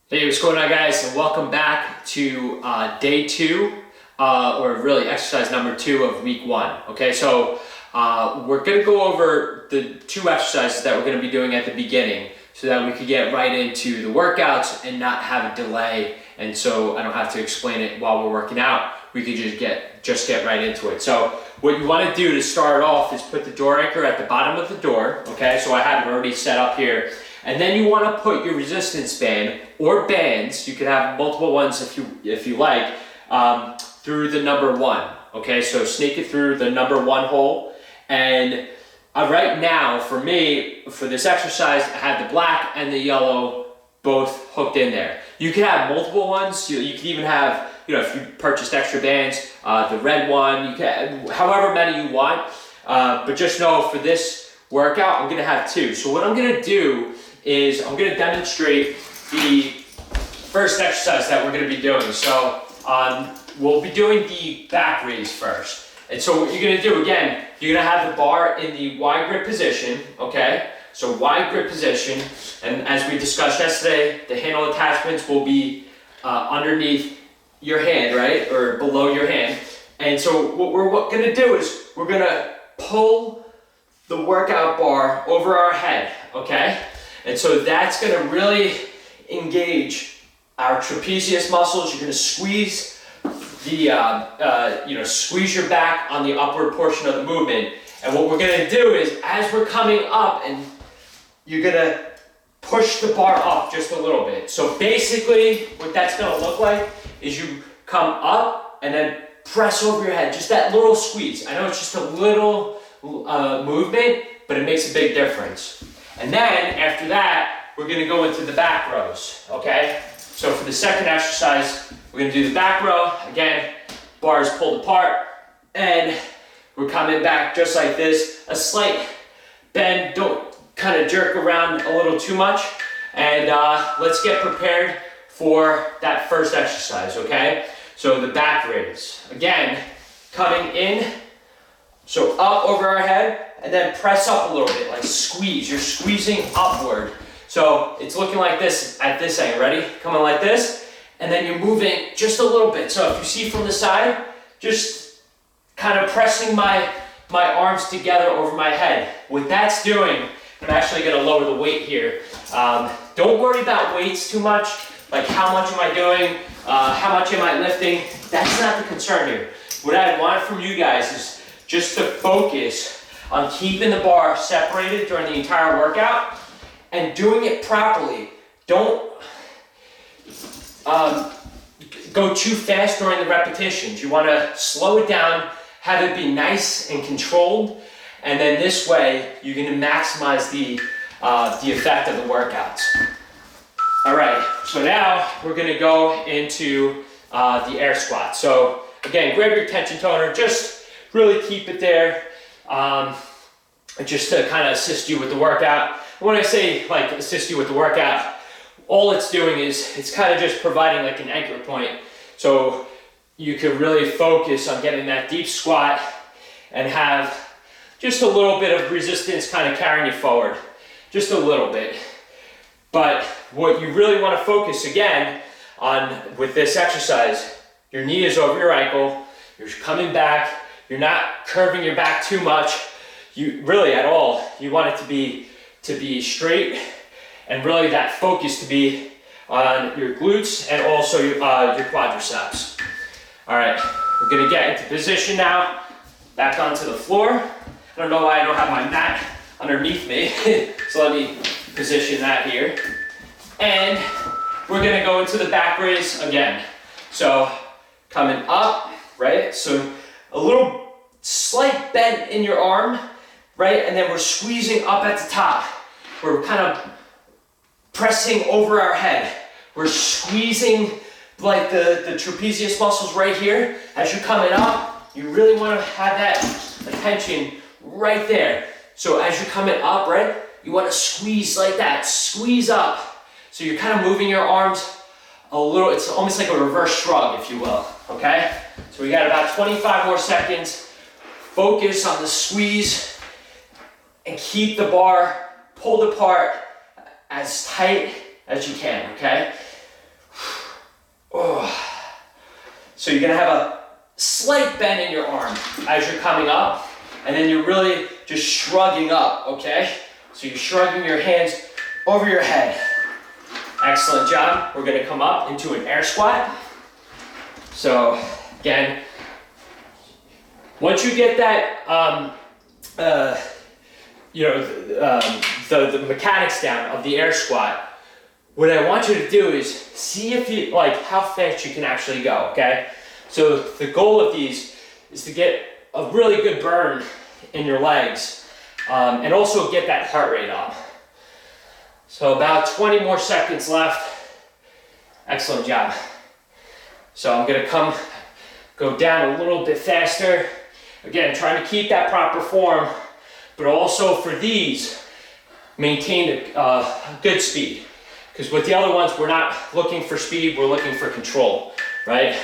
Hey, what's going on, guys? And welcome back to day two, or really exercise number 2 of week 1. Okay, so we're going to go over the 2 exercises that we're going to be doing at the beginning so that we could get right into the workouts and not have a delay. And so I don't have to explain it while we're working out. We could just get right into it. So what you want to do to start off is put the door anchor at the bottom of the door. Okay, so I have it already set up here. And then you want to put your resistance band or bands, you can have multiple ones if you like, through the number 1. Okay, so snake it through the number 1 hole. And right now, for me, for this exercise, I have the black and the yellow both hooked in there. You can have multiple ones. You can even have, if you purchased extra bands, the red one, you can, however many you want. But just know for this workout, I'm gonna have 2. So what I'm gonna do is I'm going to demonstrate the first exercise that we're going to be doing. So we'll be doing the back raise first. And so what you're going to do, again, you're going to have the bar in the wide grip position, okay? So wide grip position, and as we discussed yesterday, the handle attachments will be underneath your hand, right? Or below your hand. And so what we're going to do is we're going to pull the workout bar over our head, okay? And so that's going to really engage our trapezius muscles. You're going to squeeze squeeze your back on the upward portion of the movement. And what we're going to do is, as we're coming up, and you're going to push the bar up just a little bit. So basically, what that's going to look like is you come up and then press over your head. Just that little squeeze. I know it's just a little movement, but it makes a big difference. And then after that, we're going to go into the back rows, okay? So for the second exercise, we're going to do the back row. Again, bars pulled apart, and we're coming back just like this. A slight bend, don't kind of jerk around a little too much. And let's get prepared for that first exercise, okay? So the back raise. Again, coming in, so up over our head, and then press up a little bit, like squeeze. You're squeezing upward. So it's looking like this at this angle. Ready? Coming like this, and then you're moving just a little bit. So if you see from the side, just kind of pressing my arms together over my head. What that's doing, I'm actually going to lower the weight here. Don't worry about weights too much. Like how much am I doing? How much am I lifting? That's not the concern here. What I want from you guys is just to focus on keeping the bar separated during the entire workout and doing it properly. Don't go too fast during the repetitions. You want to slow it down, have it be nice and controlled, and then this way you're going to maximize the effect of the workouts. All right, so now we're going to go into the air squat. So again, grab your tension toner, just really keep it there. Just to kind of assist you with the workout. And when I say like assist you with the workout, all it's doing is it's kind of just providing like an anchor point. So you can really focus on getting that deep squat and have just a little bit of resistance kind of carrying you forward. Just a little bit. But what you really want to focus again on with this exercise, your knee is over your ankle, you're coming back, you're not curving your back too much. You really at all, you want it to be straight, and really that focus to be on your glutes and also your quadriceps. All right, we're gonna get into position now, back onto the floor. I don't know why I don't have my mat underneath me, so let me position that here. And we're gonna go into the back raise again. So coming up, right? So a little slight bend in your arm, right? And then we're squeezing up at the top. We're kind of pressing over our head. We're squeezing like the trapezius muscles right here. As you're coming up, you really want to have that tension right there. So as you're coming up, right, you want to squeeze like that, squeeze up. So you're kind of moving your arms a little, it's almost like a reverse shrug, if you will, okay? So we got about 25 more seconds. Focus on the squeeze and keep the bar pulled apart as tight as you can, okay? So you're gonna have a slight bend in your arm as you're coming up, and then you're really just shrugging up, okay? So you're shrugging your hands over your head. Excellent job. We're gonna come up into an air squat. So again, once you get that, the mechanics down of the air squat, what I want you to do is see if you like how fast you can actually go, okay? So the goal of these is to get a really good burn in your legs and also get that heart rate up. So about 20 more seconds left. Excellent job. So I'm gonna go down a little bit faster. Again, trying to keep that proper form, but also for these, maintain a good speed. Because with the other ones, we're not looking for speed, we're looking for control, right?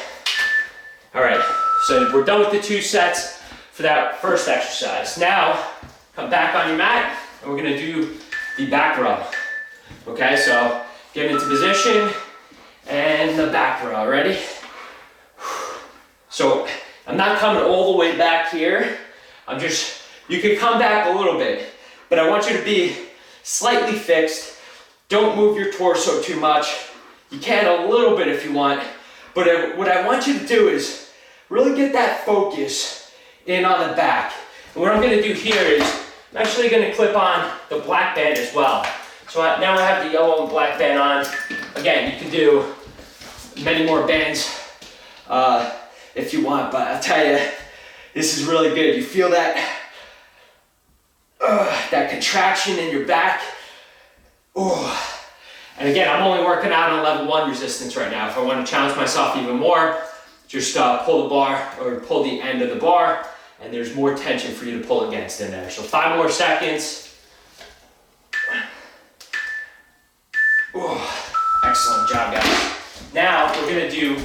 All right, so we're done with the 2 sets for that first exercise. Now, come back on your mat, and we're gonna do the back row. Okay, so get into position, and the back row, ready? So, I'm not coming all the way back here. You can come back a little bit, but I want you to be slightly fixed. Don't move your torso too much. You can a little bit if you want, but what I want you to do is really get that focus in on the back. And what I'm gonna do here is, I'm actually gonna clip on the black band as well. So now I have the yellow and black band on. Again, you can do many more bands if you want, but I'll tell you, this is really good. You feel that contraction in your back. Ooh. And again, I'm only working out on level 1 resistance right now. If I want to challenge myself even more, just pull the bar or pull the end of the bar, and there's more tension for you to pull against in there. So 5 more seconds. Ooh. Excellent job, guys. Now we're gonna do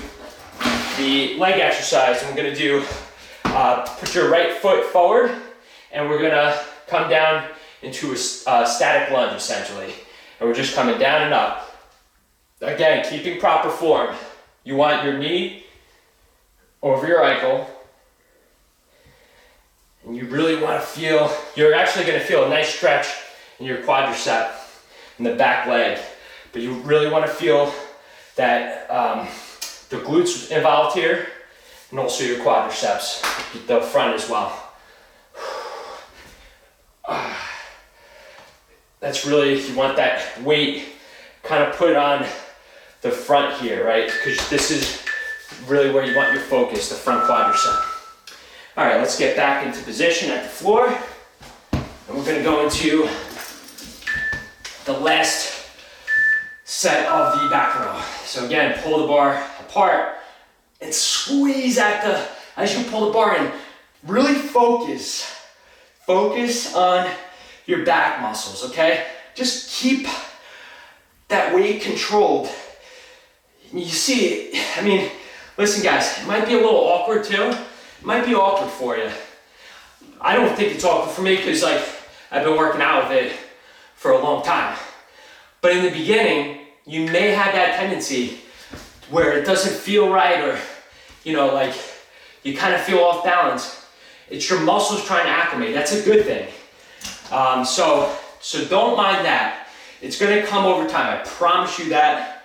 the leg exercise, and we're gonna do, put your right foot forward, and we're gonna come down into a static lunge, essentially. And we're just coming down and up. Again, keeping proper form. You want your knee over your ankle. And you really want to feel, you're actually going to feel a nice stretch in your quadricep in the back leg. But you really want to feel that the glutes involved here, and also your quadriceps, the front as well. That's really, you want that weight kind of put on the front here, right? Because this is really where you want your focus, the front quadricep. All right, let's get back into position at the floor. And we're gonna go into the last set of the back row. So again, pull the bar apart and squeeze as you pull the bar in. Really focus on your back muscles, okay? Just keep that weight controlled. You see, I mean, listen guys, it might be a little awkward too. It might be awkward for you. I don't think it's awkward for me because like I've been working out with it for a long time. But in the beginning, you may have that tendency where it doesn't feel right, or like you kind of feel off balance. It's your muscles trying to acclimate. That's a good thing. So don't mind that. It's gonna come over time, I promise you that.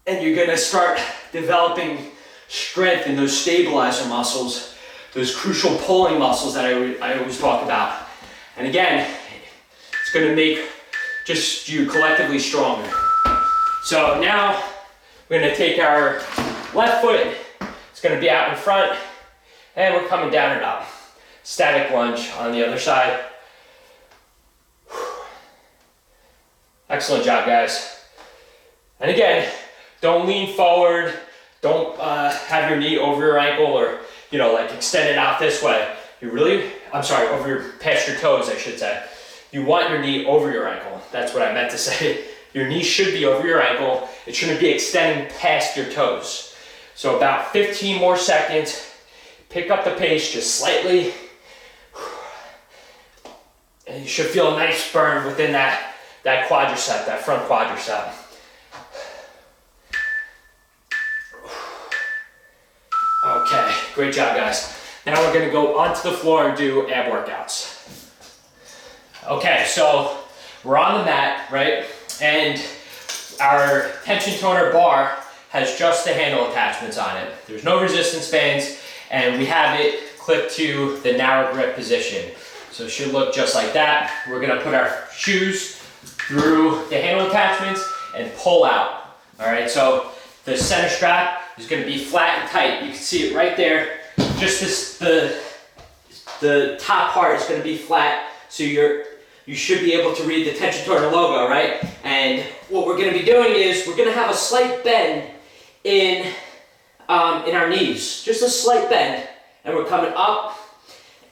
And you're gonna start developing strength in those stabilizer muscles, those crucial pulling muscles that I always talk about. And again, it's gonna make just you collectively stronger. So now we're gonna take our left foot, it's gonna be out in front, and we're coming down and up. Static lunge on the other side. Excellent job, guys. And again, don't lean forward. Don't have your knee over your ankle, or like extend it out this way. Past your toes, I should say. You want your knee over your ankle. That's what I meant to say. Your knee should be over your ankle. It shouldn't be extending past your toes. So about 15 more seconds. Pick up the pace just slightly. And you should feel a nice burn within that quadricep, that front quadricep. Great job, guys. Now we're gonna go onto the floor and do ab workouts. Okay, so we're on the mat, right? And our tension toner bar has just the handle attachments on it. There's no resistance bands, and we have it clipped to the narrow grip position. So it should look just like that. We're gonna put our shoes through the handle attachments and pull out. All right, so the center strap is gonna be flat and tight. You can see it right there. Just the top part is gonna be flat, so you should be able to read the tension toner logo, right? And what we're gonna be doing is we're gonna have a slight bend in our knees, just a slight bend, and we're coming up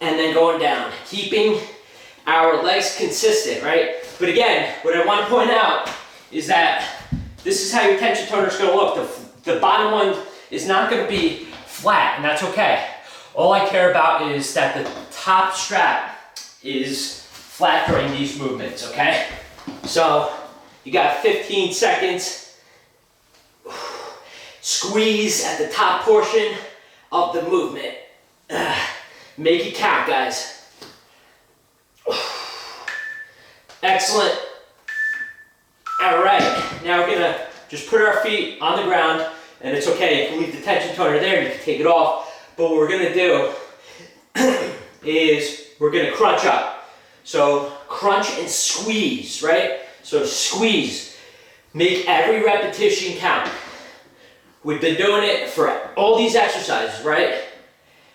and then going down, keeping our legs consistent, right? But again, what I want to point out is that this is how your tension toner is going to look. The bottom one is not going to be flat, and that's okay. All I care about is that the top strap is flat during these movements, okay? So you got 15 seconds. Squeeze at the top portion of the movement. Make it count, guys. Excellent. All right, now we're gonna just put our feet on the ground, and it's okay, you can leave the tension toner there, you can take it off, but what we're gonna do is we're gonna crunch up. So crunch and squeeze, right? So squeeze, make every repetition count. We've been doing it for all these exercises, right?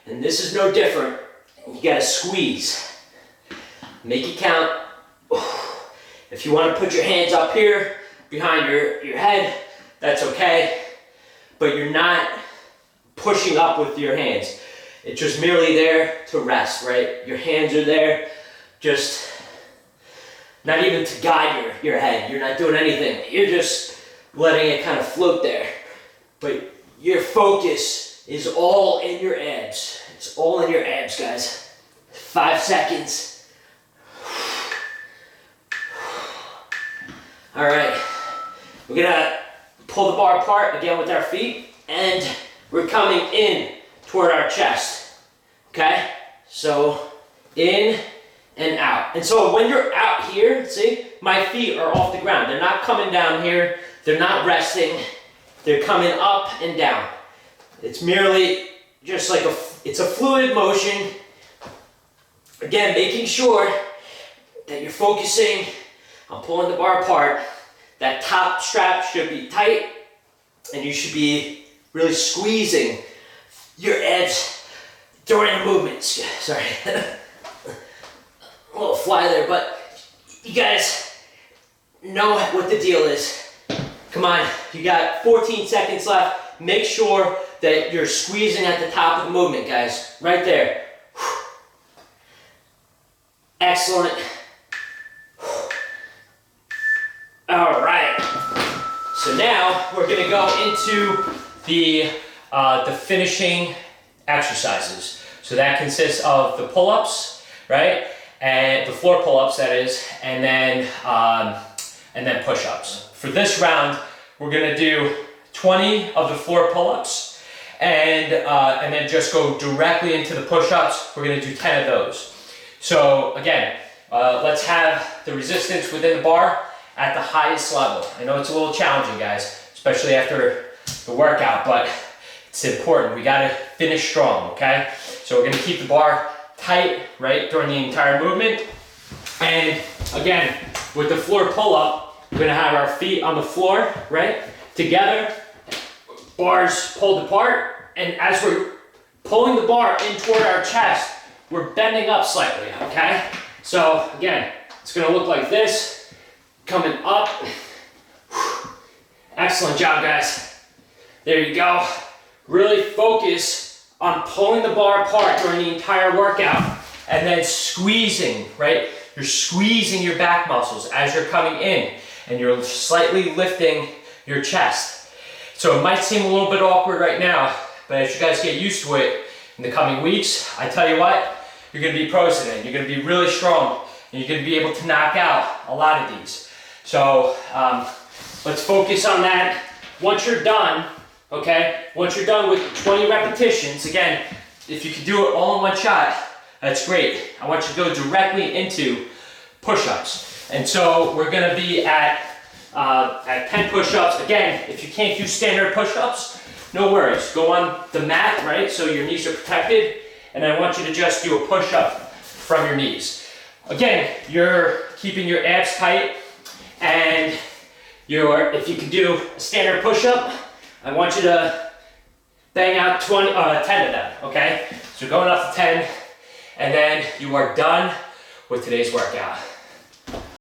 And this is no different. You gotta squeeze. Make it count. If you want to put your hands up here behind your head, that's okay. But you're not pushing up with your hands. It's just merely there to rest, right? Your hands are there, just not even to guide your head. You're not doing anything. You're just letting it kind of float there. But your focus is all in your abs. It's all in your abs, guys. 5 seconds. All right, we're gonna pull the bar apart again with our feet, and we're coming in toward our chest, okay? So in and out. And so when you're out here, see, my feet are off the ground. They're not coming down here. They're not resting. They're coming up and down. It's merely just like it's a fluid motion. Again, making sure that you're focusing on pulling the bar apart. That top strap should be tight, and you should be really squeezing your abs during the movements. Sorry, a little fly there, but you guys know what the deal is. Come on, you got 14 seconds left. Make sure that you're squeezing at the top of the movement, guys. Right there. Excellent. All right. So now we're gonna go into the finishing exercises. So that consists of the pull-ups, right? And the floor pull-ups, that is, and then push-ups. For this round, we're gonna do 20 of the floor pull-ups, and then just go directly into the push-ups. We're gonna do 10 of those. So again, let's have the resistance within the bar at the highest level. I know it's a little challenging, guys, especially after the workout, but it's important. We gotta finish strong, okay? So we're gonna keep the bar tight, right, during the entire movement. And again, with the floor pull-up, we're gonna have our feet on the floor, right, together, bars pulled apart, and as we're pulling the bar in toward our chest, we're bending up slightly, okay? So again, it's gonna look like this. Coming up. Excellent job, guys. There you go. Really focus on pulling the bar apart during the entire workout and then squeezing, right? You're squeezing your back muscles as you're coming in, and you're slightly lifting your chest. So it might seem a little bit awkward right now, but as you guys get used to it in the coming weeks, I tell you what, you're gonna be pros at it. You're gonna be really strong, and you're gonna be able to knock out a lot of these. So let's focus on that. Once you're done, okay, once you're done with 20 repetitions, again, if you can do it all in one shot, that's great. I want you to go directly into push-ups. And so we're gonna be at 10 push-ups. Again, if you can't do standard push-ups, no worries. Go on the mat, right? So your knees are protected. And I want you to just do a push-up from your knees. Again, you're keeping your abs tight, and if you can do a standard push-up, I want you to bang out 10 of them, okay? So going up to 10, and then you are done with today's workout.